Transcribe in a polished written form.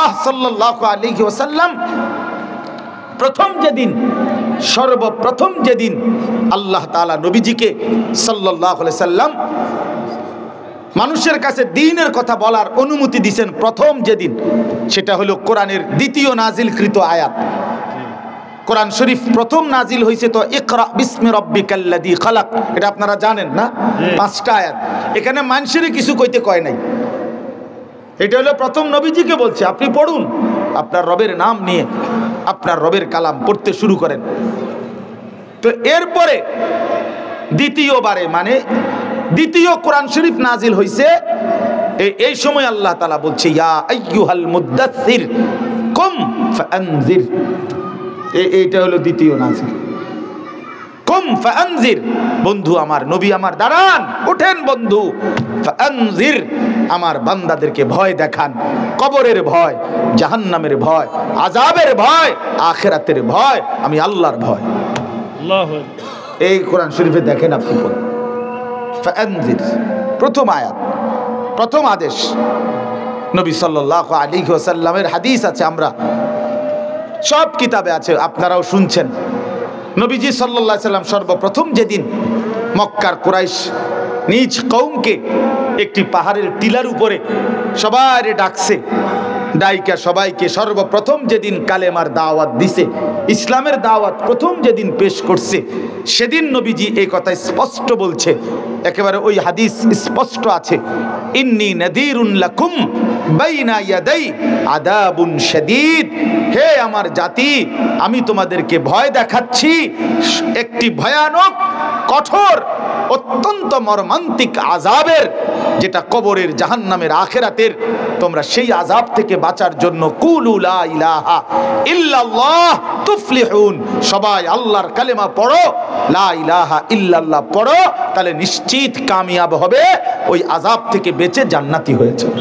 রাসূলুল্লাহ সাল্লাল্লাহু আলাইহি ওয়াসাল্লাম সর্বপ্রথম যেদিন আল্লাহ তাআলা নবীজিকে সাল্লাল্লাহু আলাইহি সাল্লাম মানুষের কাছে দ্বীনের কথা বলার অনুমতি দিয়েছেন, প্রথম যেদিন, সেটা হলো কোরআনের দ্বিতীয় নাজিলকৃত আয়াত। কোরআন শরীফ প্রথম নাজিল হয়েছে তো ইকরা বিসমি রাব্বিকাল্লাযী খালাক, এটা আপনারা জানেন না? 5টা আয়াত। এখানে মানুষেরই কিছু কইতে কয় নাই, এটা হলো প্রথম নবীজিকে বলছে আপনি পড়ুন, আপনার রবের নাম নিয়ে আপনার রবের কালাম পড়তে শুরু করেন। তো এরপরে দ্বিতীয়বারে, মানে দ্বিতীয় কোরআন শরীফ নাজিল হয়েছে, এই সময় আল্লাহ তাআলা বলছে ইয়া আইয়ুহাল মুদ্দাসসির কুম ফাআনজির। এইটা হলো দ্বিতীয় নাজিল। কুম ফাআনজির, বন্ধু আমার, নবী আমার, দাঁড়ান, ওঠেন বন্ধু। ফাআনজির, আমার বান্দাদেরকে ভয় দেখান, কবরের ভয়, জাহান্নামের ভয়, আযাবের ভয়, আখিরাতের ভয়, আমি আল্লাহর ভয়। আল্লাহু আকবার। এই কোরআন শরীফে দেখেন আপনি ফাআনজির, প্রথম আয়াত, প্রথম আদেশ। নবী সাল্লাল্লাহু আলাইহি ওয়াসাল্লামের হাদিস আছে, আমরা সব কিতাবে আছে, আপনারাও শুনছেন। নবীজি সাল্লাল্লাহু আলাইহি সাল্লাম সর্বপ্রথম যেদিন মক্কার কুরাইশ নিজ কওমকে একটি পাহাড়ের টিলার উপরে সবাই ডাকছে, ডাইকা সবাইকে সর্বপ্রথম যেদিন কালেমার দাওয়াত দিছে, ইসলামের দাওয়াত প্রথম যেদিন পেশ করছে, সেদিন নবীজি এই কথা স্পষ্ট বলছে, একেবারে ওই হাদিস স্পষ্ট আছে, ইন্নী নাযীরুন লাকুম বাইনা ইয়াদাই আযাবুন শাদীদ, হে আমার জাতি, আমি তোমাদেরকে ভয় দেখাচ্ছি একটি ভয়ানক, কঠোর, অত্যন্ত মর্মান্তিক আযাবের, যেটা কবরের, জাহান্নামের, আখিরাতের। তোমরা সেই আযাব থেকে বাঁচার জন্য কুলু লা ইলাহা ইল্লাল্লাহ তুফলিহুন, সবাই আল্লাহর কালেমা পড়ো, লা ইলাহা ইল্লাল্লাহ পড়ো, তাহলে নিশ্চিত কামিয়াব হবে, ওই আযাব থেকে বেঁচে জান্নাতি হয়ে যাবে।